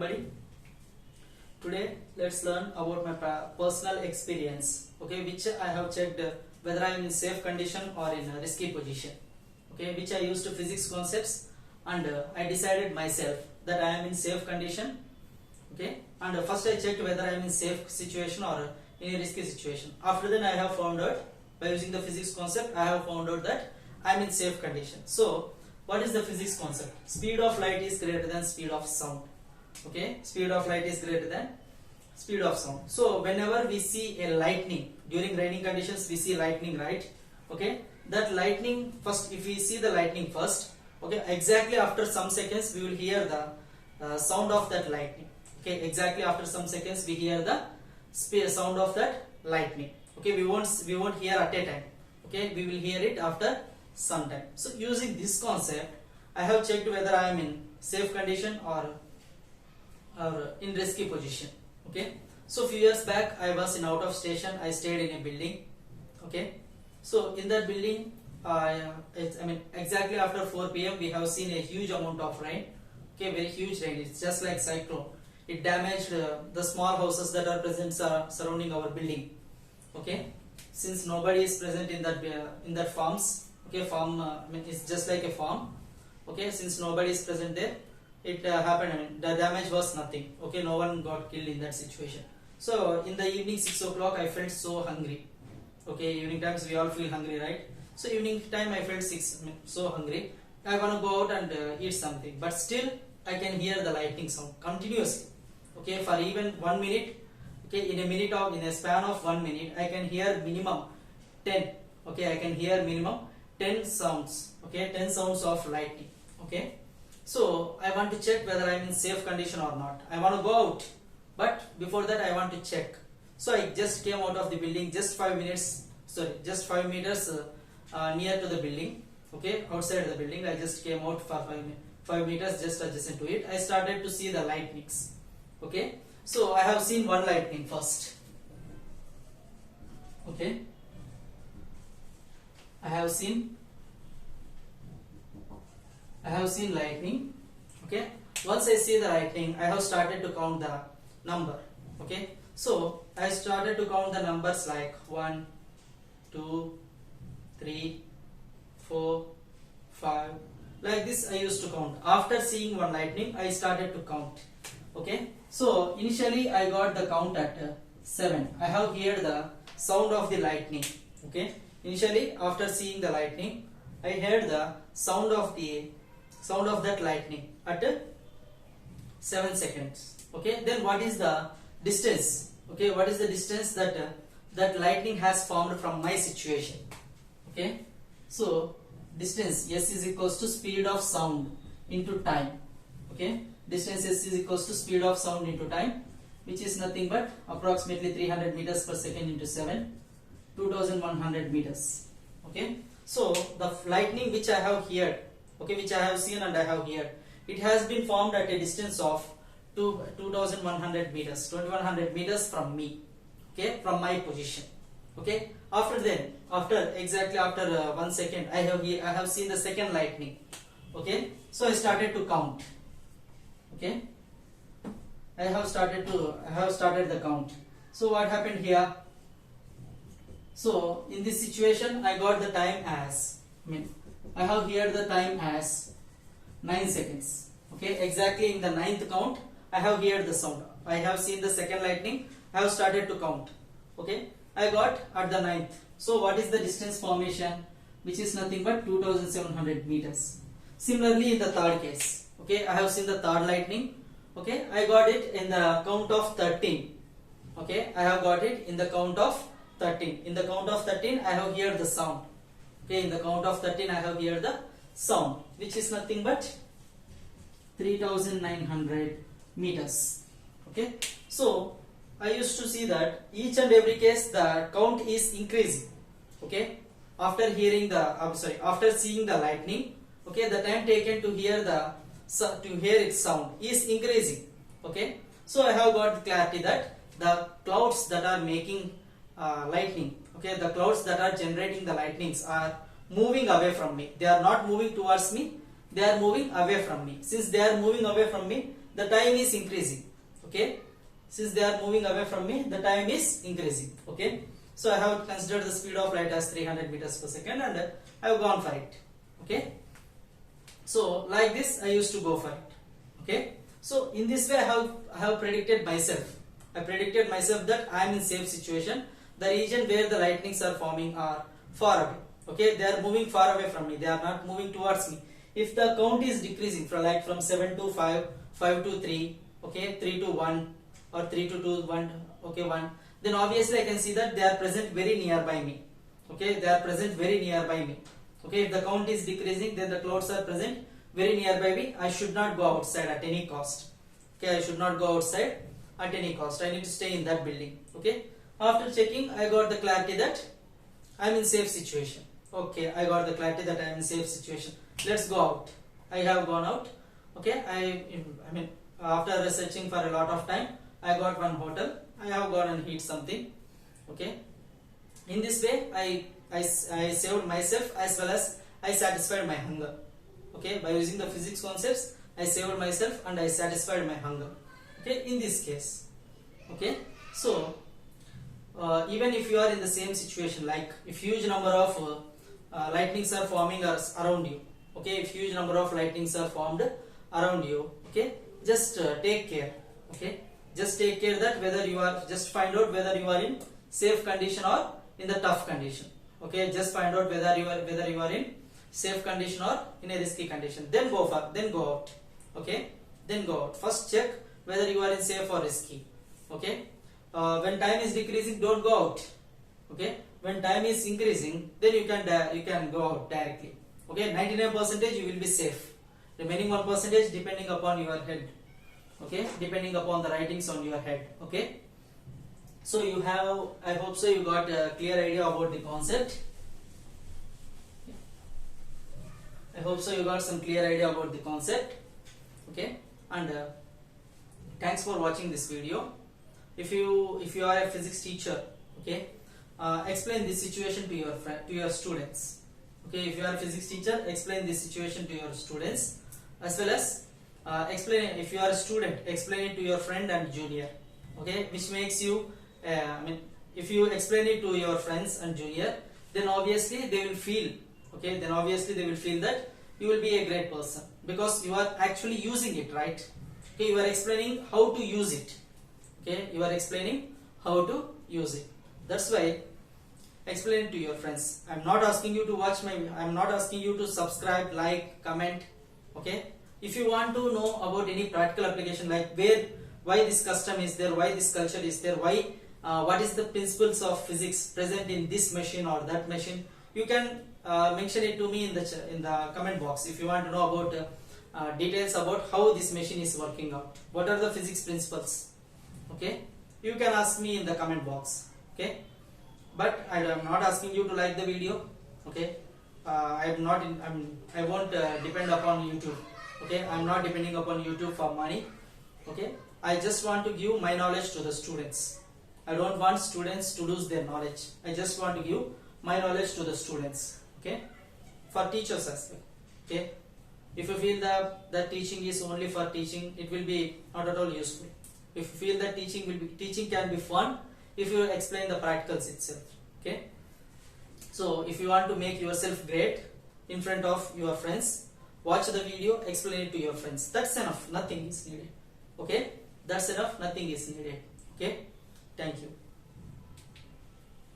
everybody. Today let's learn about my personal experience, okay, which I have checked whether I am in safe condition or in a risky position, okay, which I used physics concepts and I decided myself that I am in safe condition, okay, and first I checked whether I am in safe situation or in a risky situation. After then I have found out by using the physics concept I have found out that I am in safe condition. So what is the physics concept? Speed of light is greater than speed of sound. Okay, speed of light is greater than speed of sound. So whenever we see a lightning during raining conditions, we see lightning, right? Okay, that lightning first, if we see the lightning first, okay, exactly after some seconds we will hear the sound of that lightning. Okay, exactly after some seconds we hear the sound of that lightning. Okay, we won't hear at a time. Okay, we will hear it after some time. So using this concept, I have checked whether I am in safe condition or in risky position. Okay, so few years back I was in out of station. I stayed in a building. Okay, so in that building, exactly after 4 p.m. we have seen a huge amount of rain. Okay, very huge rain. It's just like cyclone. It damaged the small houses that are present surrounding our building. Okay, since nobody is present in that farms. Okay, farm it's just like a farm. Okay, since nobody is present there, it happened. The damage was nothing. Okay, no one got killed in that situation. So in the evening 6 o'clock I felt so hungry. Okay, evening times we all feel hungry, right? So evening time I felt so hungry. I want to go out and eat something, but still I can hear the lightning sound continuously. Okay, for even 1 minute. Okay, in a span of 1 minute I can hear minimum 10. Okay, I can hear minimum 10 sounds. Okay, 10 sounds of lightning. Okay, so I want to check whether I am in safe condition or not. I want to go out, but before that I want to check. So I just came out of the building, just 5 meters near to the building. Okay, outside the building I just came out for 5 meters just adjacent to it. I started to see the lightnings. Okay, so I have seen one lightning first. Okay, I have seen lightning. Okay, once I see the lightning, I have started to count the number. Okay, so I started to count the numbers like 1, 2, 3, 4, 5. Like this I used to count. After seeing one lightning, I started to count. Okay, so initially I got the count at 7. I have heard the sound of the lightning. Okay, initially after seeing the lightning, I heard the sound of that lightning at 7 seconds. Okay, then what is the distance? Okay, what is the distance that lightning has formed from my situation? Okay, so distance S is equals to speed of sound into time. Okay, distance S is equals to speed of sound into time, which is nothing but approximately 300 meters per second into 7, 2100 meters. Okay, so the lightning which I have heard, okay, which I have seen and I have heard, it has been formed at a distance of 2100 meters, 2100 meters from me. Okay, from my position. Okay, after 1 second I have seen the second lightning. Okay, so I started to count. Okay, I have started the count. So what happened here? So in this situation I got the time as, I have heard the time as 9 seconds. Okay, exactly in the 9th count I have heard the sound. I have seen the second lightning. I have started to count. Okay, I got at the 9th. So what is the distance formation? Which is nothing but 2700 meters. Similarly in the third case, okay, I have seen the third lightning. Okay, I got it in the count of 13. Okay, I have got it in the count of 13. In the count of 13 I have heard the sound. Okay, in the count of 13 I have heard the sound, which is nothing but 3900 meters. Okay, so I used to see that each and every case the count is increasing. Okay, after seeing the lightning, okay, the time taken to hear its sound is increasing. Okay, so I have got clarity that the clouds that are making lightning, okay, the clouds that are generating the lightnings are moving away from me. They are not moving towards me, they are moving away from me. Since they are moving away from me, the time is increasing. Okay, since they are moving away from me, the time is increasing. Okay, so I have considered the speed of light as 300 meters per second and I have gone for it. Okay, so like this I used to go for it. Okay, so in this way I have predicted myself. I predicted myself that I am in safe situation. The region where the lightnings are forming are far away. Okay, they are moving far away from me. They are not moving towards me. If the count is decreasing from 7 to 5, 5 to 3, okay, 3 to 1 or 3 to 2, 1, okay, 1, then obviously I can see that they are present very nearby me. Okay, they are present very nearby me. Okay, if the count is decreasing, then the clouds are present very nearby me. I should not go outside at any cost. Okay, I should not go outside at any cost. I need to stay in that building. Okay, after checking, I got the clarity that I am in safe situation. Okay, I got the clarity that I am in safe situation. Let's go out. I have gone out. Okay, I mean, after researching for a lot of time, I got one hotel. I have gone and eat something. Okay, in this way I saved myself as well as I satisfied my hunger. Okay, by using the physics concepts, I saved myself and I satisfied my hunger. Okay, in this case. Okay, so even if you are in the same situation, like if huge number of lightnings are forming around you, okay, if huge number of lightnings are formed around you, okay, just take care. Okay, just take care that whether you are, just find out whether you are in safe condition or in the tough condition. Okay, just find out whether you are in safe condition or in a risky condition, then go out. Okay, then go out. First check whether you are in safe or risky. Okay, when time is decreasing, don't go out. Okay, when time is increasing, then you can go out directly. Okay, 99% you will be safe. Remaining 1% depending upon your head. Okay, depending upon the writings on your head. Okay, so you have, I hope so you got a clear idea about the concept. I hope so you got some clear idea about the concept. Okay, and thanks for watching this video. If you are a physics teacher, okay, explain this situation to your students. Okay, if you are a physics teacher, explain this situation to your students, as well as explain, if you are a student, explain it to your friend and junior. Okay, which makes you I mean, if you explain it to your friends and junior, then obviously they will feel, okay, then obviously they will feel that you will be a great person, because you are actually using it, right? Okay, you are explaining how to use it. Okay, you are explaining how to use it. That's why explain it to your friends. I'm not asking you to watch I'm not asking you to subscribe, like, comment. Okay, if you want to know about any practical application, like why this custom is there, why this culture is there, why what is the principles of physics present in this machine or that machine, you can mention it to me in the comment box. If you want to know about details about how this machine is working out, what are the physics principles, okay, you can ask me in the comment box. Okay, but I am not asking you to like the video. Okay, I won't depend upon YouTube. Okay, I am not depending upon YouTube for money. Okay, I just want to give my knowledge to the students. I don't want students to lose their knowledge. I just want to give my knowledge to the students. Okay, for teachers as well. Okay, if you feel that teaching is only for teaching, it will be not at all useful. If you feel that teaching can be fun if you explain the practicals itself. Okay, so if you want to make yourself great in front of your friends, watch the video, explain it to your friends. That's enough. Nothing is needed. Okay, that's enough. Nothing is needed. Okay, thank you.